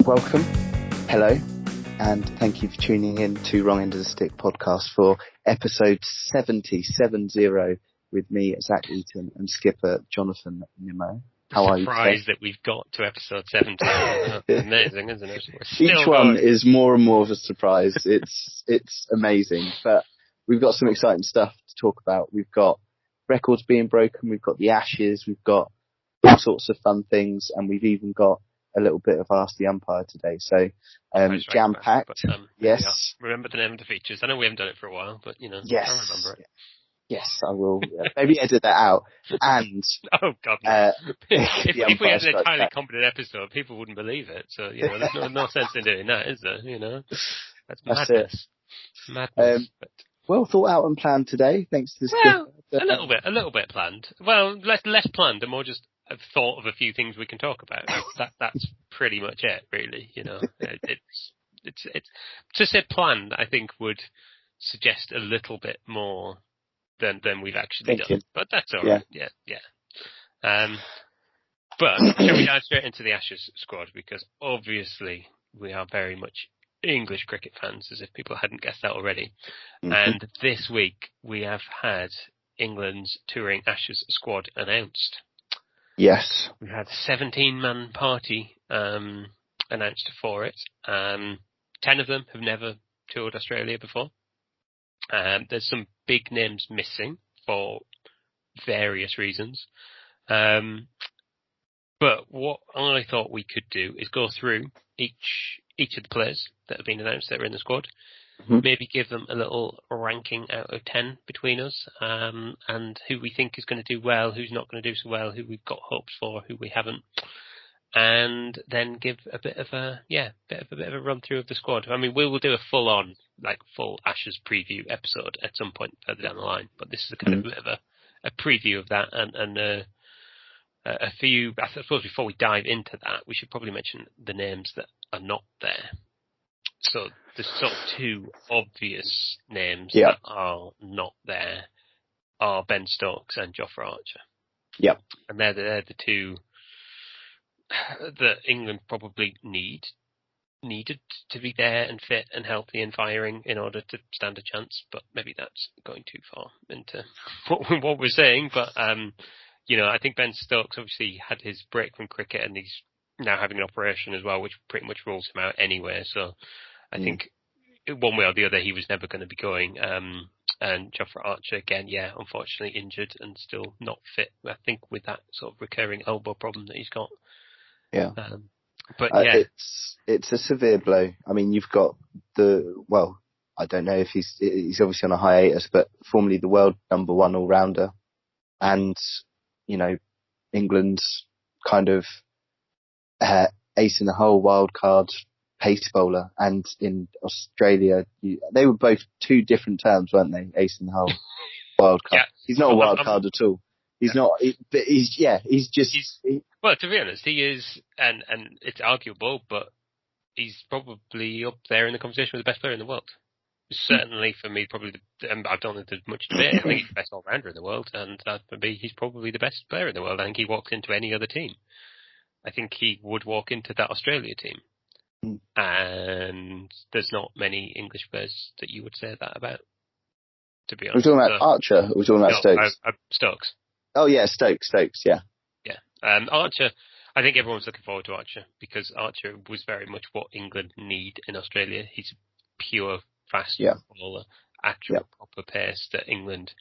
welcome, hello, and thank you for tuning in to Wrong End of the Stick podcast for episode 70 with me, Zach Eaton, and skipper Jonathan Nimmo. How are you today? Surprised that we've got to episode 70. Amazing, isn't it? Each one is more and more of a surprise. It's amazing, but we've got some exciting stuff to talk about. We've got records being broken, we've got the Ashes, we've got all sorts of fun things, and we've even got a little bit of Ask the Umpire today. So, jam-packed. Yes. Remember the name of the features. I know we haven't done it for a while, but, yes. I remember it. Yes, I will. Maybe edit that out. And oh God, no. If we had an entirely back. competent episode, people wouldn't believe it. So there's no sense in doing that, is there? That's madness. Madness. Well thought out and planned today, thanks to this. A little bit planned. Well, less planned and more just a thought of a few things we can talk about. That's pretty much it, really. It's to say planned, I think would suggest a little bit more than we've actually done. But that's all right. Yeah. But shall we dive straight into the Ashes squad? Because obviously we are very much English cricket fans, as if people hadn't guessed that already. Mm-hmm. And this week we have had England's touring Ashes squad announced. Yes. We had a 17-man party announced for it. 10 of them have never toured Australia before. There's some big names missing for various reasons. But what I thought we could do is go through each of the players that have been announced that are in the squad, maybe give them a little ranking out of 10 between us, and who we think is going to do well, who's not going to do so well, who we've got hopes for, who we haven't, and then give a bit of a run through of the squad. I mean, we will do a full Ashes preview episode at some point further down the line, but this is a kind of a bit of a preview of that, and a few. I suppose before we dive into that, we should probably mention the names that are not there. So there's sort of two obvious names that are not there are Ben Stokes and Jofra Archer. Yep. And they're the two that England probably needed to be there and fit and healthy and firing in order to stand a chance. But maybe that's going too far into what we're saying. But I think Ben Stokes obviously had his break from cricket and he's now having an operation as well, which pretty much rules him out anyway. So I think one way or the other, he was never going to be going. And Jofra Archer, again, unfortunately injured and still not fit, I think, with that sort of recurring elbow problem that he's got. Yeah. It's a severe blow. I mean, you've got I don't know if he's obviously on a hiatus, but formerly the world number one all-rounder. And, England's kind of ace in the hole wild card pace bowler, and in Australia they were both two different terms, weren't they? Ace in the hole, wild card. He's not a wild card at all. He's not, but he's just. Well, to be honest, he is, and it's arguable, but he's probably up there in the conversation with the best player in the world. Certainly for me, probably. I don't think there's much debate. I think he's the best all-rounder in the world, and for me, he's probably the best player in the world. I think he walks into any other team. I think he would walk into that Australia team. And there's not many English players that you would say that about, to be honest. We're talking about Archer, or we're talking about Stokes? Stokes. Oh yeah, Stokes, yeah. Yeah. Archer, I think everyone's looking forward to Archer, because Archer was very much what England need in Australia. He's a pure, fast bowler, actual proper pace that England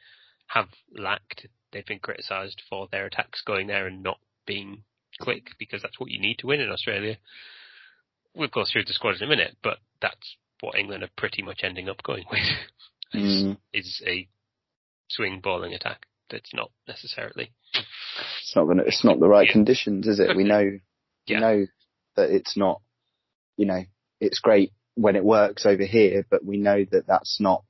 have lacked. They've been criticised for their attacks going there and not being quick, because that's what you need to win in Australia. We'll go through the squad in a minute, but that's what England are pretty much ending up going with. Is a swing bowling attack that's not necessarily. It's not the right conditions, is it? We know that it's not. It's great when it works over here, but we know that that's not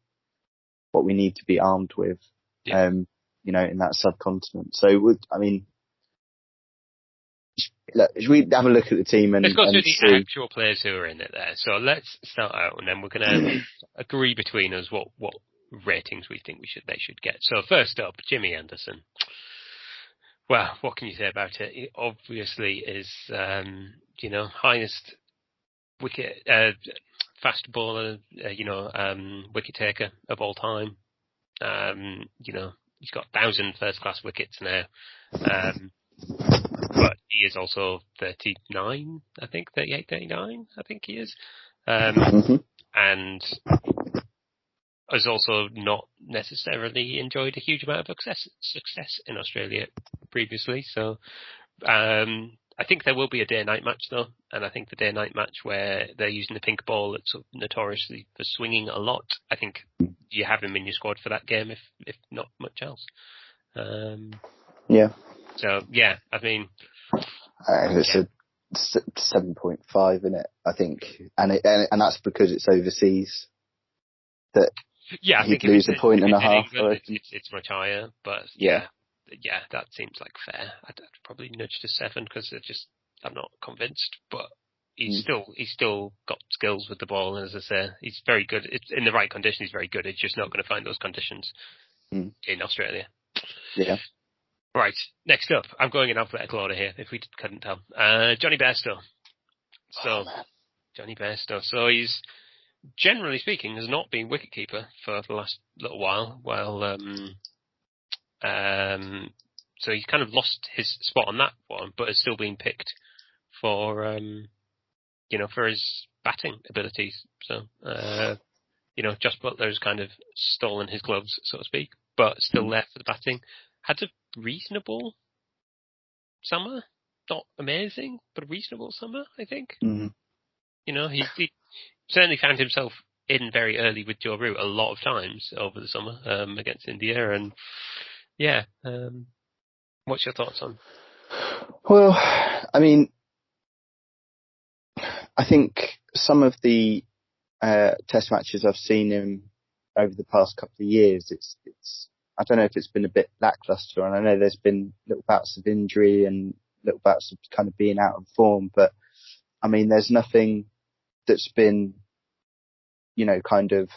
what we need to be armed with. In that subcontinent. So, should we have a look at the team and let's go through the actual players who are in it there. So let's start out, and then we're going to agree between us what ratings we think they should get. So first up, Jimmy Anderson. Well, what can you say about it? He obviously is, highest fast bowler, wicket taker of all time. He's got 1,000 first-class wickets now. But he is also 39, I think, 38, 39, I think he is. And has also not necessarily enjoyed a huge amount of success in Australia previously. So I think there will be a day-night match, though. And I think the day-night match where they're using the pink ball that's sort of notoriously for swinging a lot, I think you have him in your squad for that game, if not much else. Yeah. So, yeah, I mean... it's a 7.5, isn't it? I think. And that's because it's overseas. That I he'd think lose a point and a half. England, it's much higher, but yeah, that seems like fair. I'd probably nudge to 7 because I'm not convinced, but he's still got skills with the ball, and as I say, he's very good. It's in the right conditions, he's very good. It's just not going to find those conditions in Australia. Yeah. Right, next up, I'm going in alphabetical order here, if we couldn't tell. Johnny Bairstow. Johnny Bairstow. So he's, generally speaking, has not been wicketkeeper for the last little while. So he's kind of lost his spot on that one, but has still been picked for, for his batting abilities. So, Josh Butler's kind of stolen his gloves, so to speak, but still there for the batting. Had a reasonable summer. Not amazing, but a reasonable summer, I think. Mm-hmm. He certainly found himself in very early with Joe Root a lot of times over the summer against India. And, what's your thoughts on? Well, I mean, I think some of the test matches I've seen him over the past couple of years, it's I don't know if it's been a bit lackluster, and I know there's been little bouts of injury and little bouts of kind of being out of form, but I mean, there's nothing that's been, kind of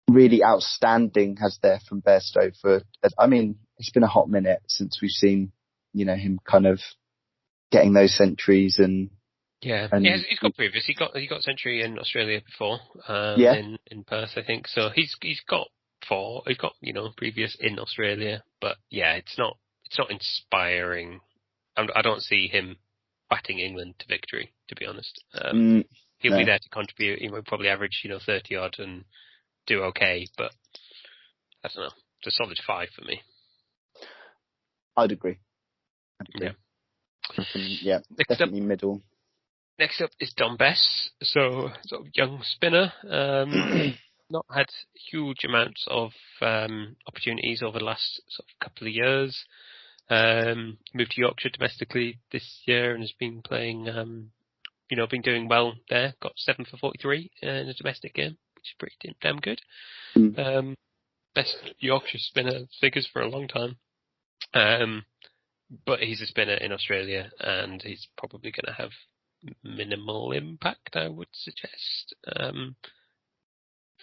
really outstanding, has there, from Bairstow it's been a hot minute since we've seen, him kind of getting those centuries and. Yeah, he's got previous. He got century in Australia before, in Perth, I think. So he's got 4. He's got previous in Australia, but yeah, it's not inspiring. I don't see him batting England to victory, to be honest. He'll be there to contribute. He will probably average 30 odd and do okay, but I don't know. It's a solid 5 for me. I'd agree. Yeah. Yeah, definitely middle. Next up is Dom Bess, so sort of young spinner. Not had huge amounts of opportunities over the last sort of couple of years. Moved to Yorkshire domestically this year and has been playing, been doing well there. Got 7 for 43 in a domestic game, which is pretty damn good. Best Yorkshire spinner figures for a long time. But he's a spinner in Australia and he's probably going to have minimal impact, I would suggest.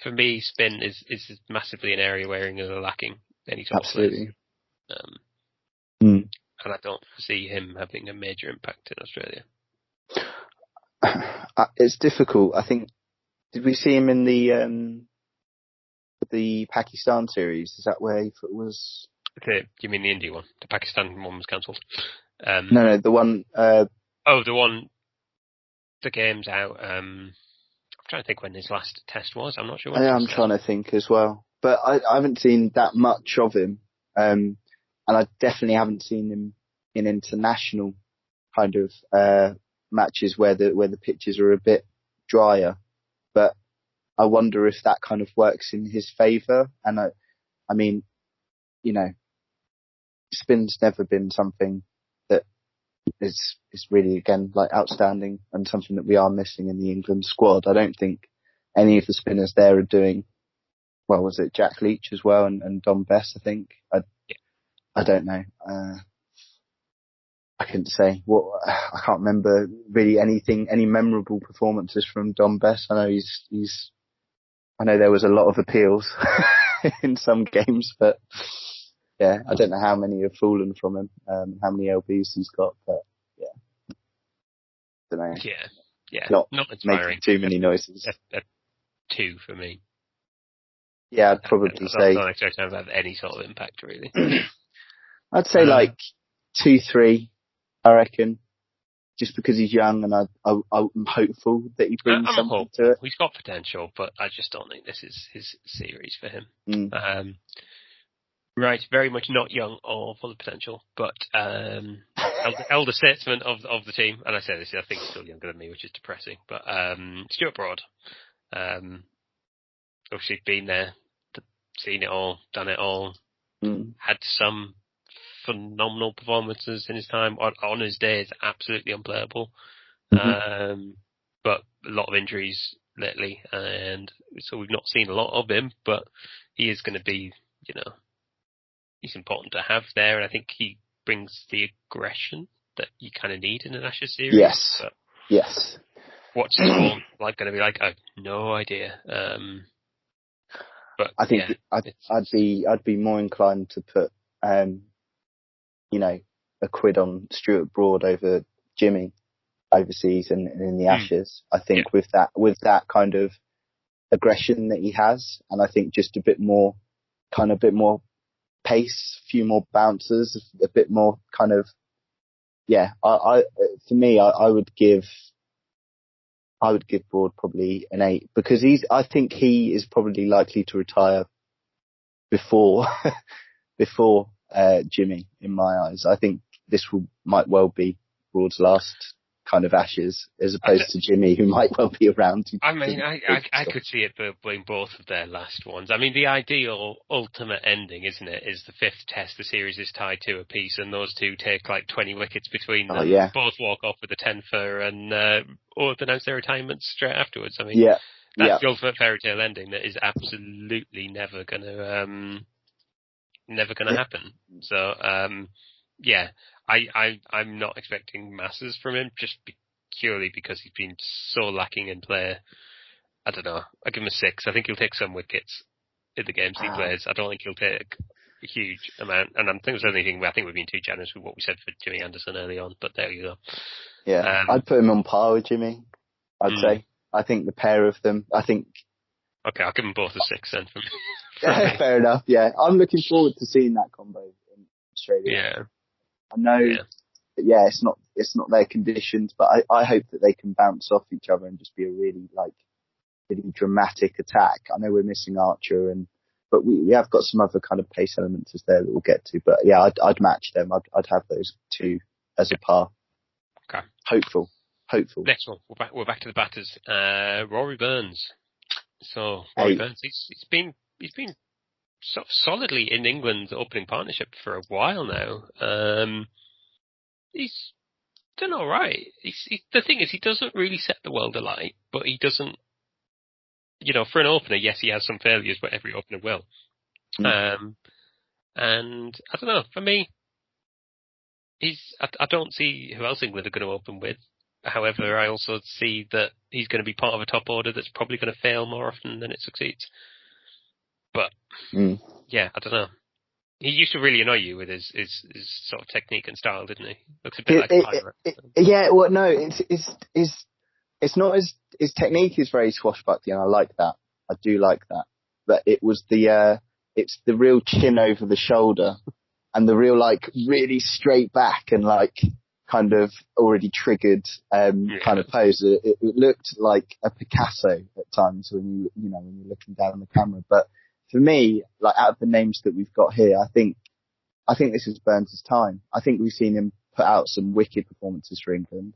For me, spin is massively an area where England are lacking any sort Absolutely. of players. And I don't see him having a major impact in Australia. It's difficult. I think, did we see him in the Pakistan series? Is that where he was? Okay, you mean the India one? The Pakistan one was cancelled. No, the one. The one. The game's out. I'm trying to think when his last test was. I'm not sure. I'm trying to think as well, but I haven't seen that much of him, and I definitely haven't seen him in international kind of matches where the pitches are a bit drier. But I wonder if that kind of works in his favour. And I mean, spin's never been something that is really, again, like outstanding and something that we are missing in the England squad. I don't think any of the spinners there are doing well. Was it Jack Leach as well and Dom Bess? I think I don't know. I couldn't say what. I can't remember really any memorable performances from Dom Bess. I know I know there was a lot of appeals in some games, but yeah, I don't know how many have fallen from him, how many LBs he's got, but yeah. I don't know. Yeah. Yeah, not inspiring. making too many noises. A 2 for me. Yeah, I'd probably say. I don't expect him to have any sort of impact, really. I'd say like 2-3, I reckon. Just because he's young, and I'm hopeful that he brings something to it. He's got potential, but I just don't think this is his series for him. Right, very much not young or full of potential, but elder statesman of the team, and I say this, I think he's still younger than me, which is depressing. But Stuart Broad, obviously been there, seen it all, done it all, had some phenomenal performances in his time. On his day, it's absolutely unplayable. But a lot of injuries lately, and so we've not seen a lot of him, but he is going to be, he's important to have there, and I think he brings the aggression that you kind of need in an Ashes series. Yes. But yes. What's his form like going to be like? I have no idea. But I think I'd be more inclined to put a quid on Stuart Broad over Jimmy overseas and in the Ashes. I think with that kind of aggression that he has, and I think just a bit more pace, a few more bounces, a bit more kind of, I would give Broad probably an 8, because I think he is probably likely to retire before Jimmy, in my eyes. I think this might well be Broad's last kind of Ashes, as opposed to Jimmy, who might well be around. I mean, I could see it being both of their last ones. I mean, the ideal ultimate ending, isn't it, is the 5th test, the series is tied 2 apiece, and those two take like 20 wickets between them. Both walk off with a 10-fer and or announce their retirement straight afterwards. I mean, that's the ultimate fairy tale ending that is absolutely never going to happen. So, I'm not expecting masses from him, just purely because he's been so lacking in play. I don't know. I give him a 6. I think he'll take some wickets in the games he plays. I don't think he'll take a huge amount. And I think we've been too generous with what we said for Jimmy Anderson early on, but there you go. Yeah, I'd put him on par with Jimmy, I'd say. I think the pair of them, Okay, I'll give them both a 6 then. Fair enough, yeah. I'm looking forward to seeing that combo in Australia. Yeah. I know, it's not their conditions, but I hope that they can bounce off each other and just be a really dramatic attack. I know we're missing Archer, but we have got some other kind of pace elements there that we'll get to. But yeah, I'd match them. I'd have those two as a par. Okay. Hopeful. Next one, we're back to the batters. Rory Burns. So Rory Burns, he's been sort of solidly in England's opening partnership for a while now. He's done all right. The thing is, he doesn't really set the world alight, but he doesn't. For an opener, yes, he has some failures, but every opener will. And I don't know. For me, I don't see who else England are going to open with. However, I also see that he's going to be part of a top order that's probably going to fail more often than it succeeds. But I don't know. He used to really annoy you with his sort of technique and style, didn't he? Looks a bit like a pirate. It's not his technique is very swashbuckling. I like that. I do like that. But it was it's the real chin over the shoulder and the real really straight back and kind of already triggered kind of pose. It looked like a Picasso at times when you're looking down the camera. But for me, out of the names that we've got here, I think this is Burns' time. I think we've seen him put out some wicked performances for England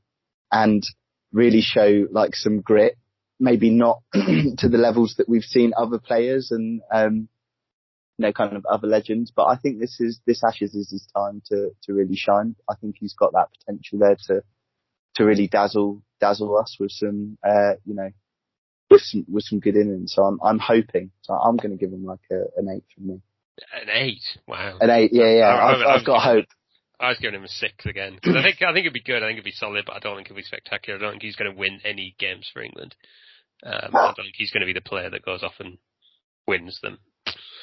and really show some grit. Maybe not to the levels that we've seen other players and kind of other legends, but I think this Ashes is his time to really shine. I think he's got that potential there to really dazzle us with some with some good innings. So I'm hoping. So I'm going to give him an 8 from me. An 8? Wow. An 8, yeah. I've got hope. I was giving him a 6 again because I think it'd be good. I think it'd be solid, but I don't think it'll be spectacular. I don't think he's going to win any games for England. I don't think he's going to be the player that goes off and wins them.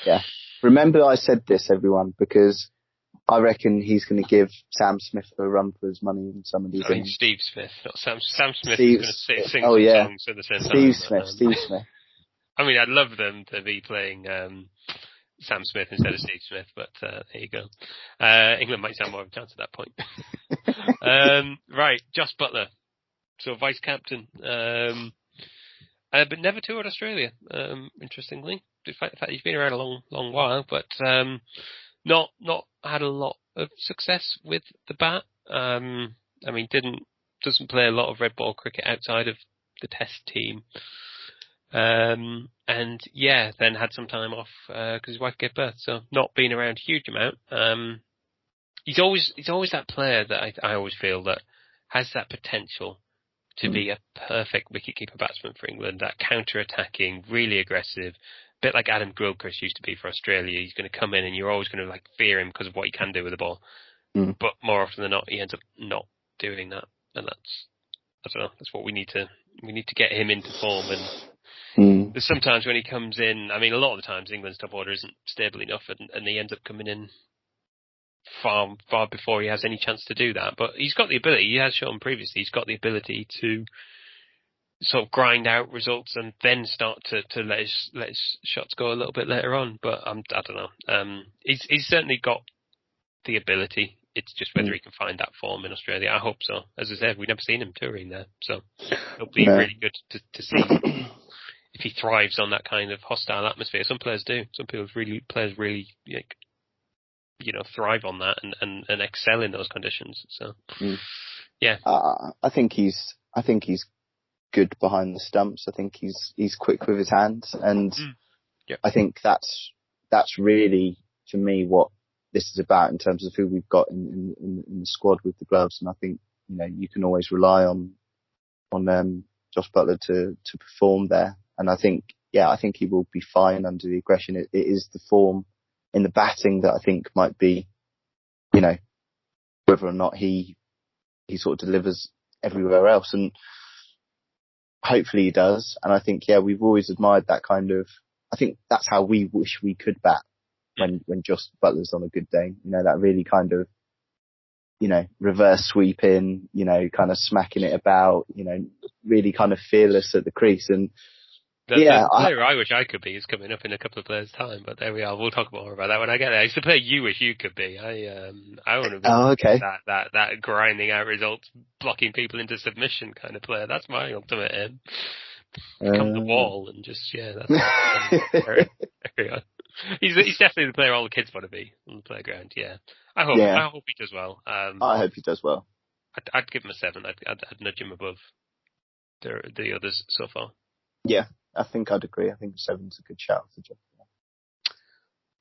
Yeah. Remember I said this, everyone, because I reckon he's going to give Sam Smith a run for his money in some of these innings. Steve Smith, not Sam. Sam Smith is going to sing some songs at the same time. Steve Smith. I mean, I'd love them to be playing Sam Smith instead of Steve Smith, but there you go. England might stand more of a chance at that point. Right, Josh Butler, so vice captain, but never toured Australia. Interestingly, despite the fact he's been around a long while, but not had a lot of success with the bat. I mean, doesn't play a lot of red ball cricket outside of the Test team. And yeah, then had some time off because his wife gave birth, so not been around a huge amount. He's always that player that I always feel that has that potential to be a perfect wicketkeeper batsman for England. That counter-attacking, really aggressive, a bit like Adam Gilchrist used to be for Australia. He's going to come in and you're always going to fear him because of what he can do with the ball. But more often than not, he ends up not doing that, and I don't know. That's what we need to get him into form. And there's sometimes when he comes in, I mean, a lot of the times England's top order isn't stable enough, and he ends up coming in far before he has any chance to do that. But he's got the ability. He has shown previously he's got the ability to sort of grind out results and then start to let his shots go a little bit later on. But I don't know. He's certainly got the ability. It's just whether he can find that form in Australia. I hope so. As I said, we've never seen him touring there, so it'll be really good to see if he thrives on that kind of hostile atmosphere. Some players do. Some players really thrive on that and excel in those conditions. So yeah, I think he's good behind the stumps. I think he's quick with his hands, and I think that's really, for me, what this is about in terms of who we've got in the squad with the gloves. And I think you can always rely on Josh Butler to perform there. And I think he will be fine under the aggression. It is the form in the batting that I think might be, whether or not he sort of delivers everywhere else. And hopefully he does. And I think, we've always admired that kind of, I think that's how we wish we could bat when Josh Butler's on a good day. That really kind of, reverse sweeping, kind of smacking it about, really kind of fearless at the crease. And the player I wish I could be is coming up in a couple of players' time, but there we are. We'll talk more about that when I get there. It's the player you wish you could be. I want to be that grinding out results, blocking people into submission kind of player. That's my ultimate aim. Become the wall and just that's there we are. He's definitely the player all the kids want to be on the playground. Yeah, I hope he does well. I hope he does well. I'd give him a 7. I'd nudge him above the others so far. Yeah, I think I'd agree. I think 7's a good shout for Jeff.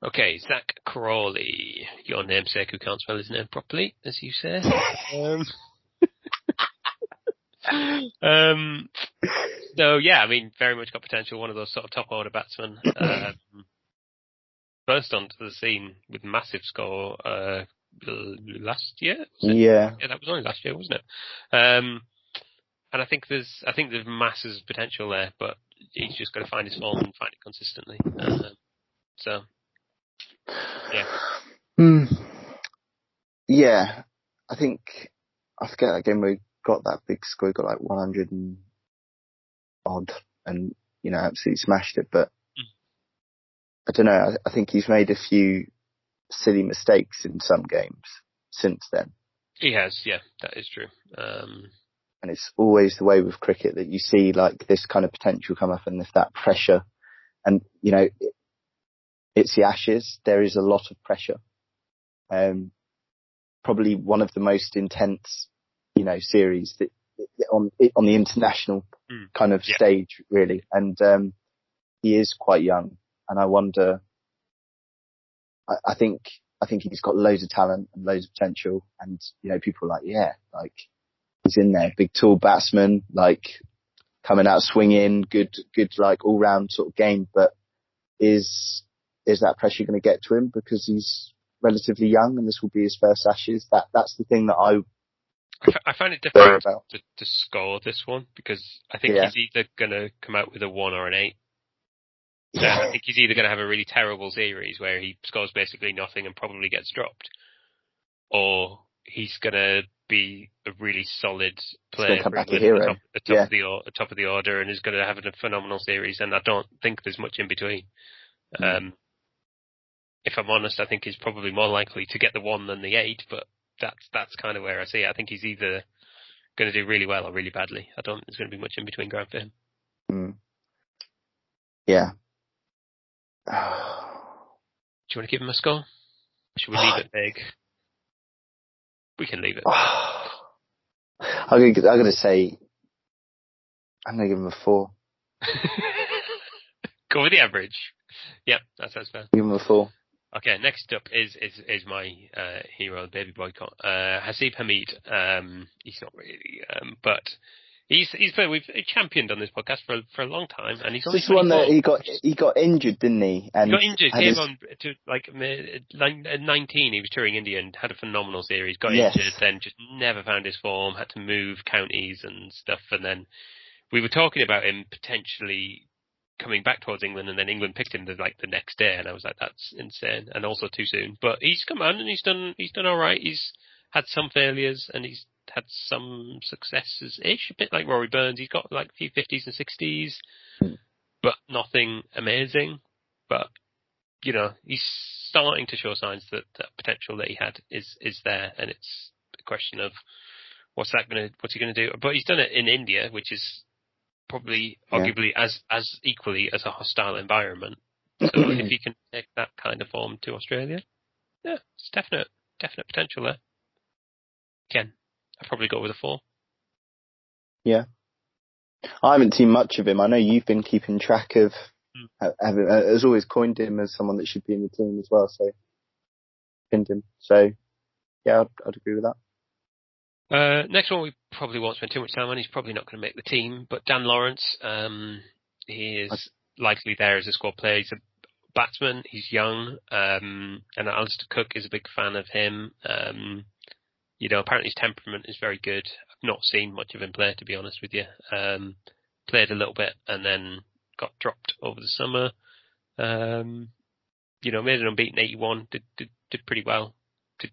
Okay, Zach Crawley, your namesake who can't spell his name properly, as you say. So yeah, I mean, very much got potential. One of those sort of top order batsmen. Burst onto the scene with massive score last year. Yeah, that was only last year, wasn't it? And I think there's massive potential there, but he's just got to find his form and find it consistently. So yeah, yeah. I forget that game where we got that big score. We got like 100 and odd, and absolutely smashed it, but. I don't know. I think he's made a few silly mistakes in some games since then. He has, yeah, that is true. And it's always the way with cricket that you see like this kind of potential come up, and if that pressure, and it's the Ashes. There is a lot of pressure. Probably one of the most intense, series that on the international kind of stage, really. And he is quite young. And I wonder, I think he's got loads of talent and loads of potential. And, people are like, he's in there, big tall batsman, like coming out swinging, good, like all round sort of game. But is that pressure going to get to him because he's relatively young and this will be his first Ashes? That's the thing that I find it difficult to score this one because I think he's either going to come out with a 1 or an 8. So I think he's either going to have a really terrible series where he scores basically nothing and probably gets dropped, or he's going to be a really solid player come for back a England hero. at the top of the order, and is going to have a phenomenal series. And I don't think there's much in between. If I'm honest, I think he's probably more likely to get the 1 than the 8, but that's kind of where I see it. I think he's either going to do really well or really badly. I don't think there's going to be much in between ground for him. Yeah. Do you want to give him a score? Or should we leave it vague? We can leave it. I'm going to say, I'm going to give him a 4. Go with the average. Yep, that sounds fair. Give him a 4. Okay, next up is my hero, baby boycott. Hasib Hamid. He's not really, but he's played. We've championed on this podcast for a long time, and he's only this one that he got injured, didn't he? And he got injured. Came on to at 19. He was touring India and had a phenomenal series. Got injured, then just never found his form. Had to move counties and stuff, and then we were talking about him potentially coming back towards England, and then England picked him the next day, and I was like, that's insane, and also too soon. But he's come on and he's done all right. He's had some failures and he's had some successes-ish, a bit like Rory Burns. He's got like a few 50s and 60s, but nothing amazing. But he's starting to show signs that potential that he had is there, and it's a question of what's he gonna do. But he's done it in India, which is probably arguably as equally as a hostile environment. So if he can take that kind of form to Australia, it's definite potential there. Again, I'd probably go with a 4. Yeah. I haven't seen much of him. I know you've been keeping track of has always coined him as someone that should be in the team as well, so pinned him. So yeah, I'd agree with that. Next one we probably won't spend too much time on. He's probably not going to make the team, but Dan Lawrence, he is likely there as a squad player. He's a batsman. He's young, and Alistair Cook is a big fan of him. Apparently his temperament is very good. I've not seen much of him play, to be honest with you. Played a little bit and then got dropped over the summer. Made an unbeaten 81. Did pretty well.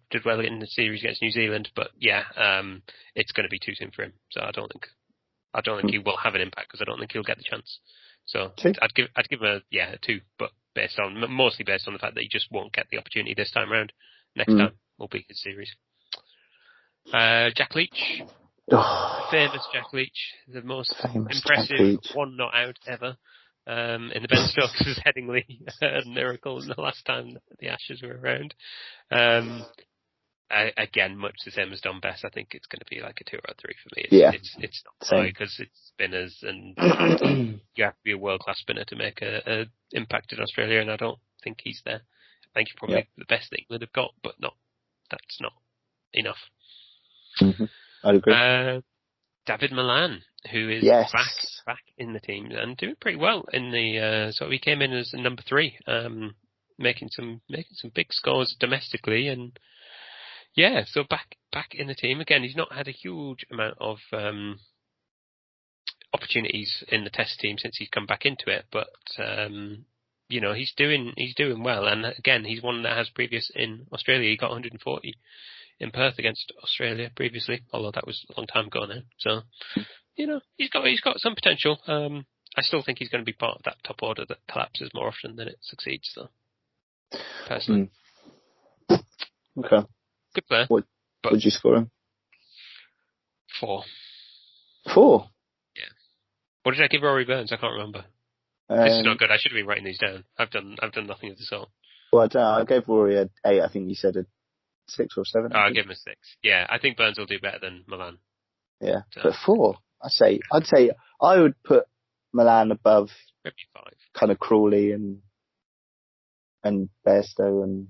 Did well in the series against New Zealand, but it's going to be too soon for him. So I don't think he will have an impact because I don't think he'll get the chance. So I'd give him a 2, but mostly based on the fact that he just won't get the opportunity this time round. Next time will be his series. Jack Leach, famous Jack Leach, the most impressive 1 not out ever. In the Ben Stokes' Headingley miracle in the last time the Ashes were around. Again, much the same as Don Bess. I think it's going to be like a 2 or a 3 for me. It's not high because it's spinners, and you have to be a world-class spinner to make a impact in Australia, and I don't think he's there. I think he's probably the best that England have got, but that's not enough. I'd agree. David Milan, who is back in the team and doing pretty well in the. So he came in as number 3, making some big scores domestically, and so back in the team again. He's not had a huge amount of opportunities in the Test team since he's come back into it, but he's doing well, and again he's one that has previous in Australia. He got 140 in Perth against Australia previously, although that was a long time ago now. So, he's got some potential. I still think he's going to be part of that top order that collapses more often than it succeeds, though. Personally. Okay. Good player. What would you score him? 4. 4? Yeah. What did I give Rory Burns? I can't remember. This is not good. I should have been writing these down. I've done nothing of the sort. Well, I gave Rory an 8. I think you said a 6 or 7. I'll give him a 6. Yeah, I think Burns will do better than Milan. Yeah, so. But 4, I'd say I would put Milan above maybe 5. Kind of Crawley and Bairstow and.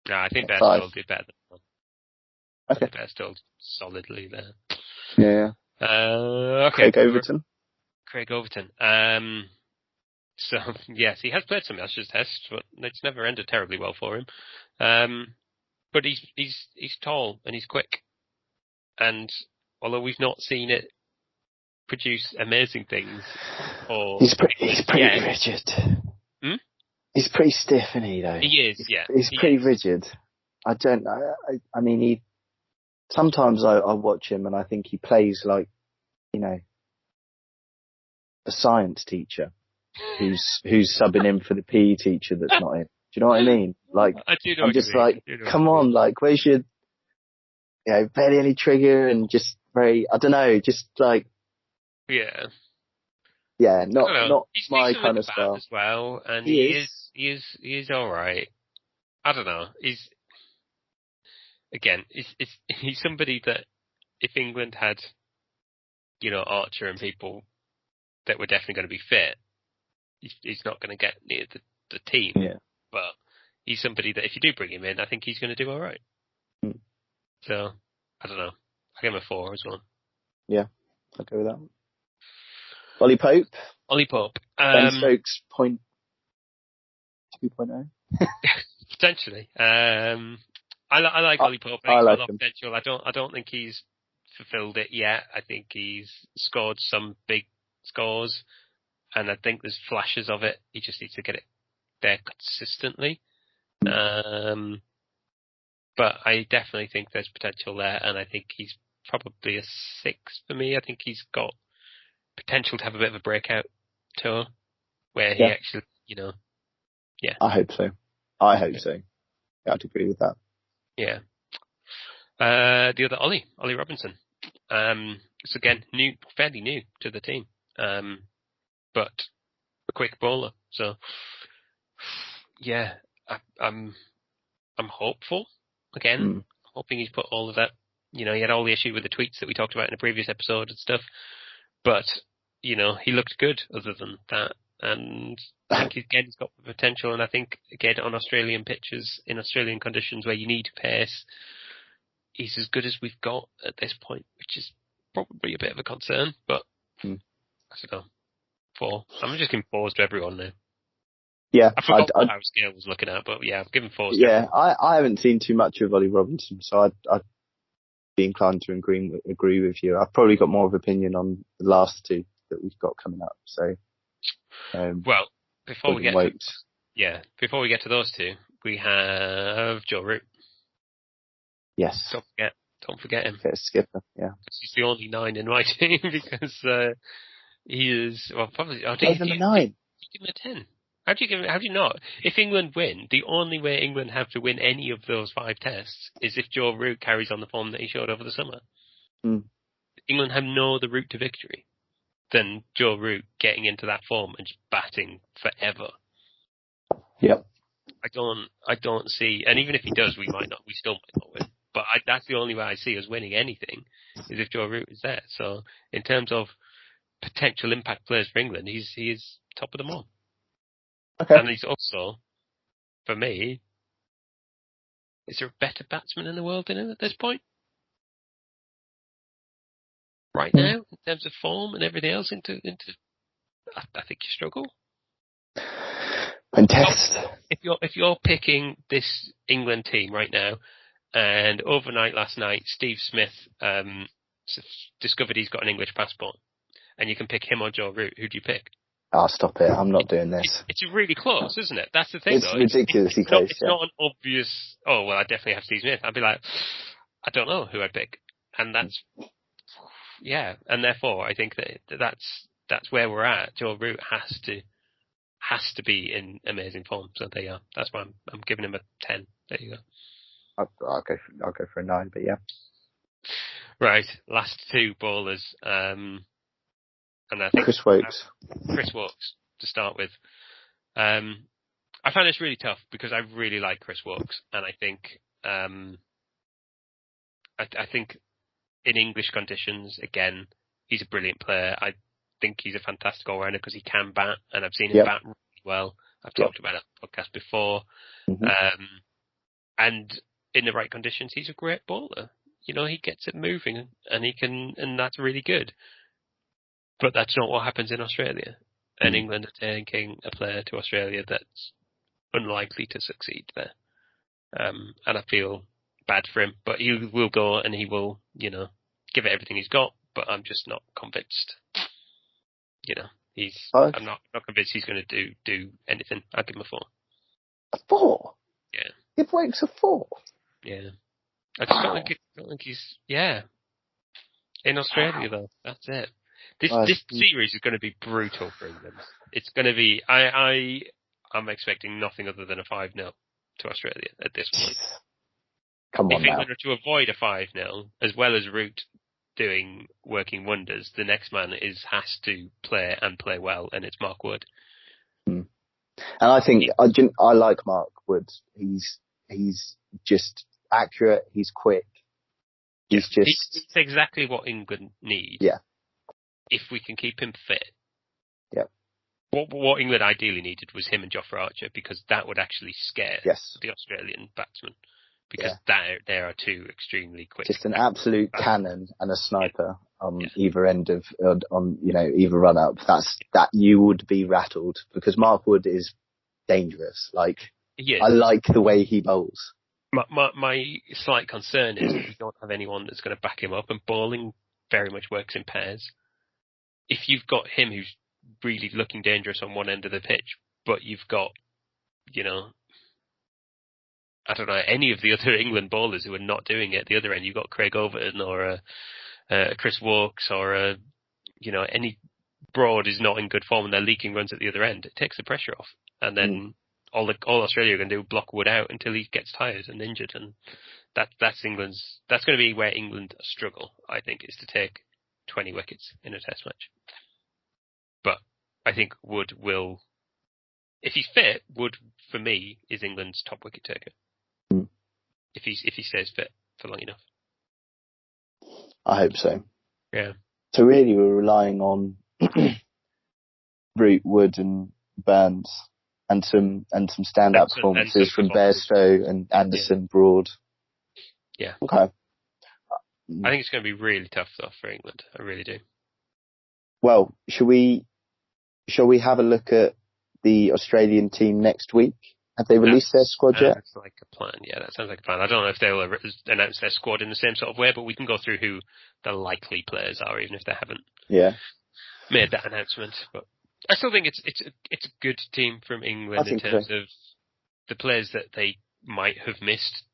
No, I think Bairstow will do better than Milan. Okay. Bairstow solidly there. Yeah. Okay. Craig Overton. So yes, he has played some Ashes tests, but it's never ended terribly well for him. But he's tall and he's quick, and although we've not seen it produce amazing things, he's pretty rigid. He's pretty stiff, isn't he? Though he is. Yeah, he's pretty rigid. I don't know. I mean, sometimes I watch him and I think he plays like, you know, a science teacher who's subbing in for the PE teacher that's not in. Do you know what I mean? Like, I do know I'm what you just mean. like, come on, like, where's your, barely any trigger and just very, I don't know, just like, Yeah. not He's my decent with kind the of bat style. as well, and He he is all right. I don't know. He's somebody that if England had, Archer and people that were definitely going to be fit, he's not going to get near the team. Yeah. But he's somebody that if you do bring him in, I think he's going to do all right. Mm. So I don't know. I give him a 4 as well. Yeah, I'll go with that. Ollie Pope. Ollie Pope. Ben Stokes 2.0. Potentially. I like Ollie Pope. I He's like got a lot of him. potential. I don't think he's fulfilled it yet. I think he's scored some big scores, and I think there's flashes of it. He just needs to get it there consistently. But I definitely think there's potential there, and I think he's probably a 6 for me. I think he's got potential to have a bit of a breakout tour where he actually, yeah. I hope so. Yeah, I'd agree with that. Yeah. The other Ollie Robinson. It's again fairly new to the team, but a quick bowler. So yeah, I'm hopeful again. I'm hoping he's put all of that. He had all the issue with the tweets that we talked about in a previous episode and stuff, but he looked good other than that. And I think again he's got the potential, and I think again on Australian pitches in Australian conditions where you need pace, he's as good as we've got at this point, which is probably a bit of a concern, but I don't know. 4. I'm just giving 4s to everyone now. Yeah. I forgot what our scale was looking at, but yeah, I've given 4s to everyone. I haven't seen too much of Ollie Robinson, so I'd be inclined to agree with you. I've probably got more of opinion on the last 2 that we've got coming up, so. Well, before we get to those 2, we have Joe Root. Yes. Don't forget him. Get a skipper, yeah. He's the only 9 in my team because he is probably. Give him a 9. You give him a 10. How do you not? If England win, the only way England have to win any of those 5 tests is if Joe Root carries on the form that he showed over the summer. England have no other route to victory than Joe Root getting into that form and just batting forever. Yep. I don't see, and even if he does, we still might not win. But that's the only way I see us winning anything is if Joe Root is there. So in terms of potential impact players for England, he is top of them all. Okay. And he's also, for me, is there a better batsman in the world than him at this point? Right now, in terms of form and everything else, I think you struggle. And test. If you're picking this England team right now, and overnight last night, Steve Smith discovered he's got an English passport, and you can pick him or Joe Root, who do you pick? Oh, stop it. I'm not doing this. It's really close, isn't it? That's the thing, it's though. Ridiculously close. It's not an obvious, oh, well, I definitely have Steve Smith. I'd be like, I don't know who I'd pick. And that's, yeah. And therefore, I think that's where we're at. Joe Root has to be in amazing form. So there you go. That's why I'm giving him a 10. There you go. I'll go for a 9, but yeah. Right. Last 2 bowlers. And I think Chris Woakes to start with. I find this really tough because I really like Chris Woakes, and I think I think in English conditions, again, he's a brilliant player. I think he's a fantastic all-rounder because he can bat, and I've seen him bat really well. I've talked about it on the podcast before. And in the right conditions, he's a great bowler. He gets it moving, and that's really good. But that's not what happens in Australia. And England are taking a player to Australia that's unlikely to succeed there. And I feel bad for him. But he will go and he will, give it everything he's got. But I'm just not convinced. I'm not convinced he's going to do anything. I'll give him a 4. A 4? Yeah. Give Woakes a 4? Yeah. I just don't think he's, in Australia though. That's it. This series is going to be brutal for England. It's going to be, I'm expecting nothing other than a 5-0 to Australia at this point. Come on if England now. are to avoid a 5-0, as well as Root working wonders, the next man has to play and play well, and it's Mark Wood. And I think I like Mark Wood. He's just accurate. He's quick. He's it's exactly what England need. Yeah. If we can keep him fit. Yeah. What England ideally needed was him and Jofra Archer, because that would actually scare the Australian batsmen. Because they are two extremely quick. Just an absolute cannon and a sniper on either end of either run up. That you would be rattled, because Mark Wood is dangerous. Like, I like the way he bowls. My slight concern is that we don't have anyone that's going to back him up, and bowling very much works in pairs. If you've got him who's really looking dangerous on one end of the pitch, but you've got, I don't know, any of the other England bowlers who are not doing it at the other end, you've got Craig Overton or Chris Wokes or any Broad is not in good form and they're leaking runs at the other end. It takes the pressure off, and then all Australia are going to do is block Wood out until he gets tired and injured, and that's going to be where England struggle, I think, is to take 20 wickets in a Test match. But I think Wood will, if he's fit, Wood for me is England's top wicket taker. If he stays fit for long enough. I hope so. Yeah. So really we're relying on Root, Wood and Burns and some standout performances from Bairstow and Anderson, Broad. Yeah. Okay. I think it's going to be really tough though for England. I really do. Well, shall we have a look at the Australian team next week? Have they released their squad yet? That's like a plan. Yeah, that sounds like a plan. I don't know if they'll announce their squad in the same sort of way, but we can go through who the likely players are, even if they haven't made that announcement. But I still think it's a good team from England in terms of the players that they might have missed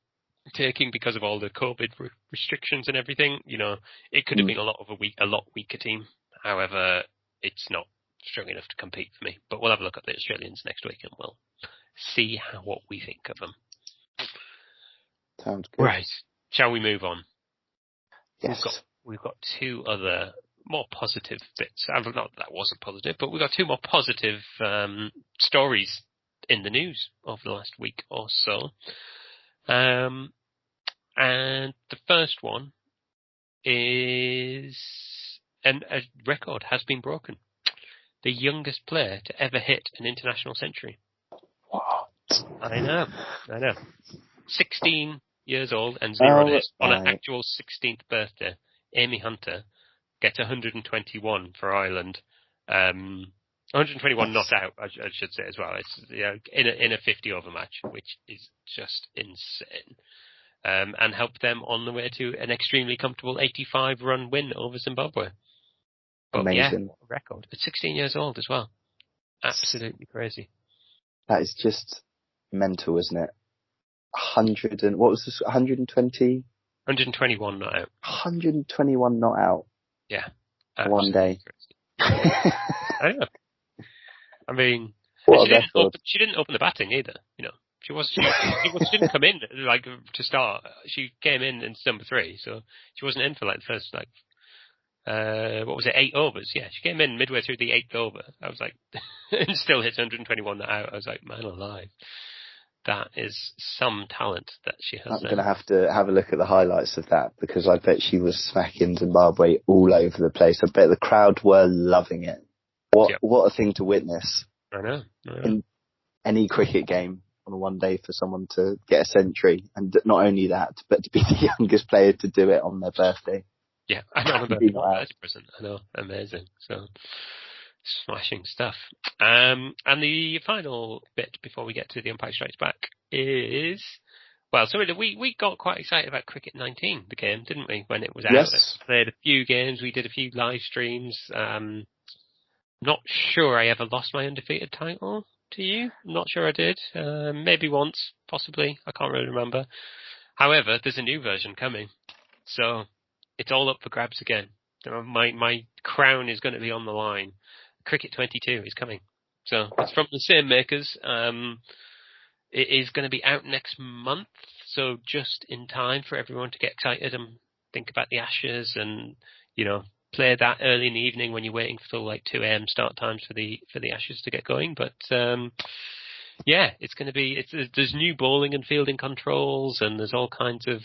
taking because of all the COVID restrictions and everything. It could have been a lot weaker team. However, it's not strong enough to compete for me. But we'll have a look at the Australians next week and we'll see what we think of them. Sounds good. Right. Shall we move on? Yes. We've got two other more positive bits. Not that wasn't positive, but we've got two more positive stories in the news over the last week or so. And the first one is a record has been broken. The youngest player to ever hit an international century. What? I know. 16 years old and 0 days on an actual 16th birthday. Amy Hunter gets 121 for Ireland. 121 not out, I should say as well. It's in a 50 over match, which is just insane. And helped them on the way to an extremely comfortable 85 run win over Zimbabwe. But amazing. Record. At 16 years old as well. Absolutely crazy. That is just mental, isn't it? 100 and what was this? 120? 121 not out. 121 not out. Yeah. One day. I know. I mean, she didn't open the batting either. She didn't come in to start. She came in number 3, so she wasn't in for the first 8 overs? Yeah, she came in midway through the 8th over. I was like, and still hits 121 not out. I was like, man alive. That is some talent that she has. I'm going to have a look at the highlights of that, because I bet she was smacking Zimbabwe all over the place. I bet the crowd were loving it. What a thing to witness. I know. In any cricket game on a one day for someone to get a century, and not only that, but to be the youngest player to do it on their birthday. Yeah, I know. I know, amazing. So, smashing stuff. And the final bit before we get to the Umpire Strikes Back is, we got quite excited about Cricket 19, the game, didn't we? When it was out, yes. Played a few games, we did a few live streams. Not sure I ever lost my undefeated title to you. Not sure I did. Maybe once, possibly. I can't really remember. However, there's a new version coming, so it's all up for grabs again. My crown is going to be on the line. Cricket 22 is coming. So it's from the same makers. It is going to be out next month, so just in time for everyone to get excited and think about the Ashes and, play that early in the evening when you're waiting for like 2 a.m. start times for the Ashes to get going. But it's going to be. There's new bowling and fielding controls, and there's all kinds of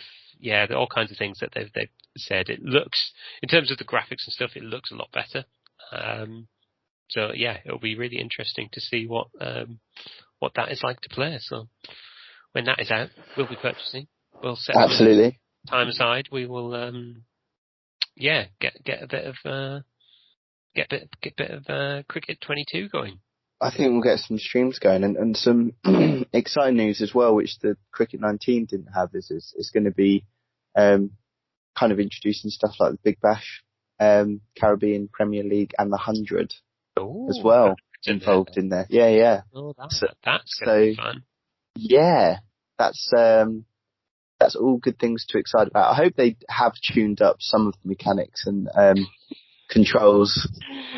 things that they've said. It looks, in terms of the graphics and stuff, it looks a lot better. So it'll be really interesting to see what that is like to play. So when that is out, we'll be purchasing. We'll set absolutely time aside. We will get a bit of Cricket 22 going. I think we'll get some streams going and some exciting news as well, which the Cricket 19 didn't have. Is going to be kind of introducing stuff like the Big Bash, Caribbean Premier League, and the 100 as well involved in there. Yeah. Oh, that's going to be fun. Yeah, that's all good things to excite about. I hope they have tuned up some of the mechanics and controls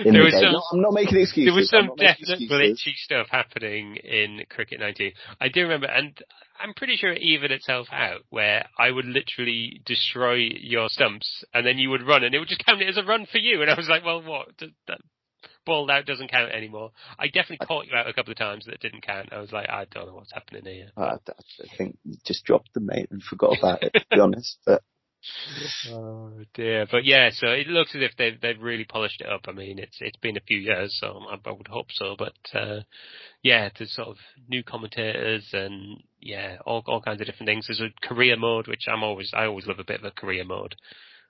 in the game. I'm not making excuses. There was some definite glitchy stuff happening in Cricket 19. I do remember, and I'm pretty sure it evened itself out, where I would literally destroy your stumps, and then you would run, and it would just count it as a run for you. And I was like, well, what? That ball out doesn't count anymore. I definitely caught you out a couple of times that it didn't count. I was like, I don't know what's happening here. I think you just dropped them, mate, and forgot about it, to be honest. But oh dear, but yeah, so it looks as if they've really polished it up. I mean, it's been a few years, so I would hope so. But there's sort of new commentators and all kinds of different things. There's a career mode, which I always love a bit of a career mode.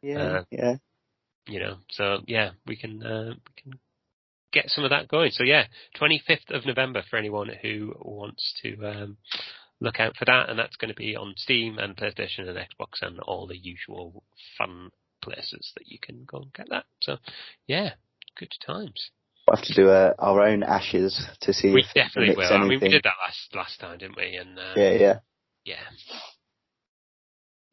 Yeah. So we can get some of that going. So 25th of November for anyone who wants to look out for that, and that's going to be on Steam and PlayStation and Xbox and all the usual fun places that you can go and get that. So good times. We'll have to do our own Ashes to see we if definitely will. Anything. I mean, we did that last time, didn't we? And yeah.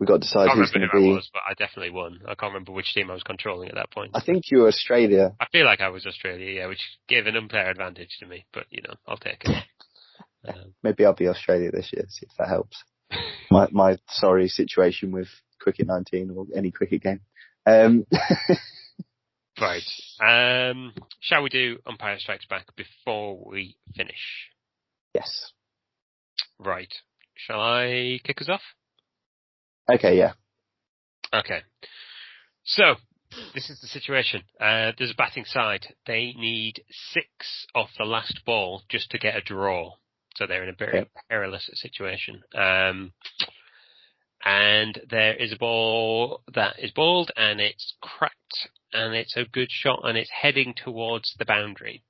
We got to decide who's going to be. I was, but I definitely won. I can't remember which team I was controlling at that point. I think you were Australia. I feel like I was Australia, which gave an unfair advantage to me. But I'll take it. Maybe I'll be Australia this year, see if that helps. my sorry situation with Cricket 19 or any cricket game. Right. Shall we do Umpire Strikes Back before we finish? Yes. Right. Shall I kick us off? Okay, yeah. Okay. So, this is the situation. There's a batting side. They need 6 off the last ball just to get a draw. So they're in a very perilous situation. And there is a ball that is bowled and it's cracked and it's a good shot and it's heading towards the boundary.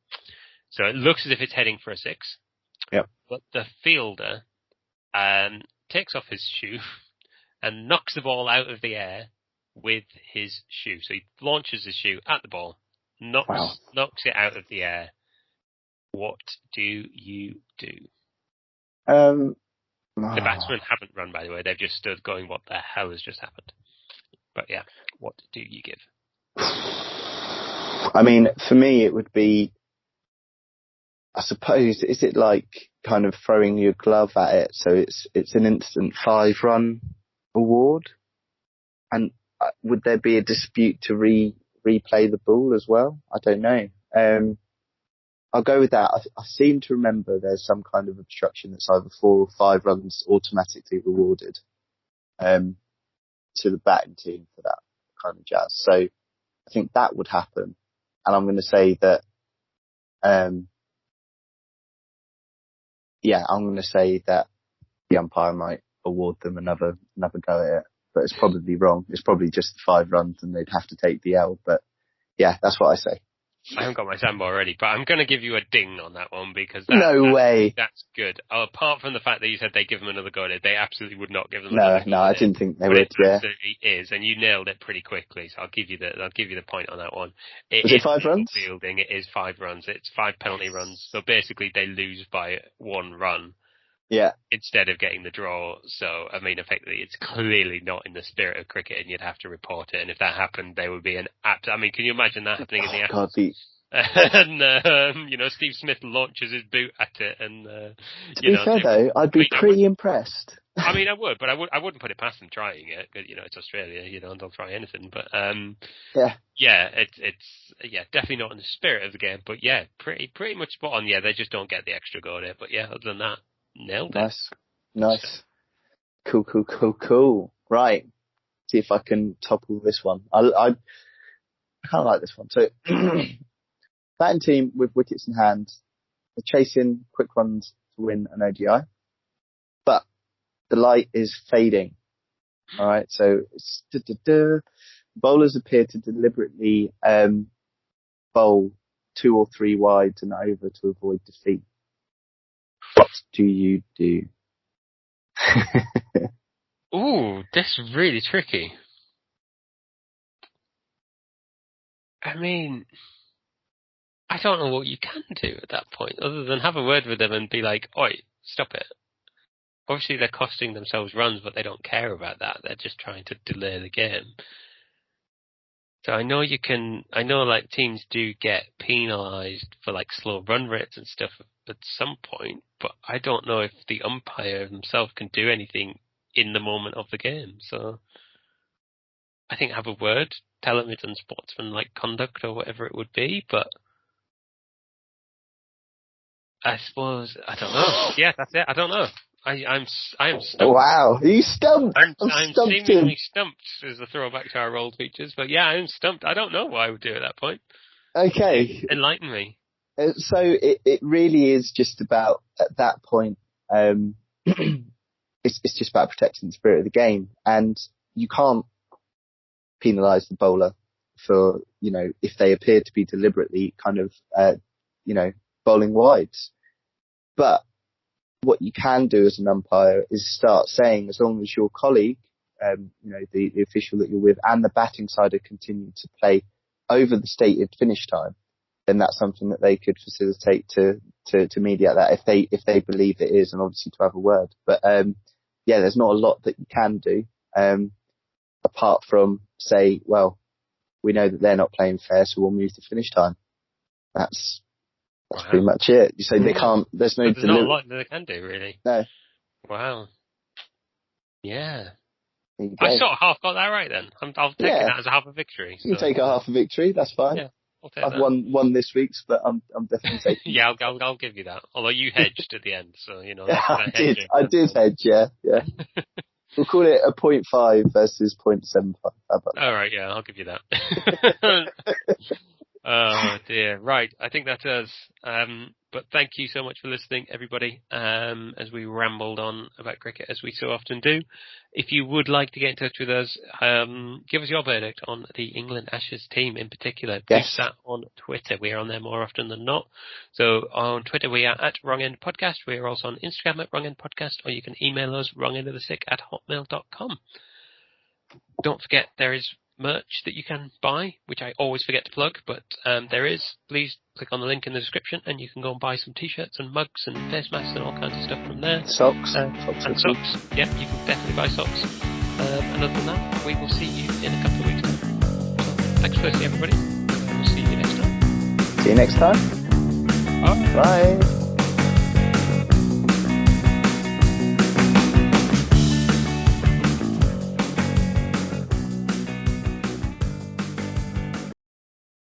So it looks as if it's heading for a 6. Yep. But the fielder takes off his shoe and knocks the ball out of the air with his shoe. So he launches his shoe at the ball, knocks it out of the air. What do you do? The batsmen haven't run, by the way. They've just stood going, what the hell has just happened? But what do you give? I mean, for me, it would be, I suppose, is it like kind of throwing your glove at it? So it's an instant 5-run award? And would there be a dispute to replay the ball as well? I don't know. I'll go with that. I seem to remember there's some kind of obstruction that's either 4 or 5 runs automatically rewarded to the batting team for that kind of jazz. So I think that would happen. And I'm going to say that, I'm going to say that the umpire might award them another go at it. But it's probably wrong. It's probably just 5 runs and they'd have to take the L. But that's what I say. I haven't got my sample already, but I'm going to give you a ding on that one because no way. That's good. Apart from the fact that you said they give them another go at it, they absolutely would not give them. No, I didn't think they would. It absolutely is, and you nailed it pretty quickly. So I'll give you the point on that one. Was it 5 runs? Fielding. It is 5 runs. It's 5 penalty runs. So basically, they lose by 1 run. Yeah. instead of getting the draw. So, I mean, effectively, it's clearly not in the spirit of cricket, and you'd have to report it. And if that happened, there would be I mean, can you imagine that happening in the God, and, Steve Smith launches his boot at it, and, to be fair though, I'd be pretty impressed. I mean, I would, but I wouldn't put it past them trying it. It's Australia, and they'll try anything. But it's definitely not in the spirit of the game. But yeah, pretty much spot on. Yeah, they just don't get the extra go there. But yeah, other than that, nailed it. Nice. Cool. Right, see if I can topple this one. I kind of like this one. So, batting team with wickets in hand, they're chasing quick runs to win an ODI, but the light is fading. All right, so bowlers appear to deliberately bowl 2 or 3 wides and over to avoid defeat. What do you do? Ooh, that's really tricky. I mean, I don't know what you can do at that point, other than have a word with them and be like, "Oi, stop it." Obviously, they're costing themselves runs, but they don't care about that. They're just trying to delay the game. So I know like teams do get penalised for like slow run rates and stuff at some point, but I don't know if the umpire himself can do anything in the moment of the game. So I think have a word, tell him it's unsportsmanlike conduct or whatever it would be, but I suppose, I don't know. Yeah, that's it. I don't know. I am stumped. Wow, are you stumped? I'm seemingly stumped as a throwback to our rolled features, but yeah, I'm stumped. I don't know what I would do at that point. Okay. Enlighten me. So it really is just about, at that point, it's just about protecting the spirit of the game, and you can't penalise the bowler for, if they appear to be deliberately kind of, bowling wides. But what you can do as an umpire is start saying, as long as your colleague, the official that you're with, and the batting side are continuing to play over the stated finish time, then that's something that they could facilitate to mediate that if they believe it is, and obviously to have a word. But there's not a lot that you can do apart from say, well, we know that they're not playing fair, so we'll move to finish time. That's pretty much it. So they can't. There's not a lot that they can do, really. No. Wow. Yeah. I sort of half got that right then. I'll take that as a half a victory. So. You can take a half a victory. That's fine. Yeah, I've won this week's, but I'm definitely taking. Yeah, I'll give you that. Although you hedged at the end, so I did hedge. Yeah. We'll call it a 0.5 versus 0.75. How about that? All right. Yeah, I'll give you that. Oh dear. Right. I think that does. But thank you so much for listening, everybody, as we rambled on about cricket, as we so often do. If you would like to get in touch with us, give us your verdict on the England Ashes team in particular. Yes. Do that on Twitter. We are on there more often than not. So on Twitter, we are at Wrong End Podcast. We are also on Instagram at Wrong End Podcast, or you can email us wrongendofthesick@hotmail.com. Don't forget, there is merch that you can buy, which I always forget to plug, but there is. Please click on the link in the description and you can go and buy some t-shirts and mugs and face masks and all kinds of stuff from there. Socks. Socks. Yeah, you can definitely buy socks. And other than that, we will see you in a couple of weeks' time. So, thanks for listening, everybody, and we'll see you next time. See you next time. Bye. Bye.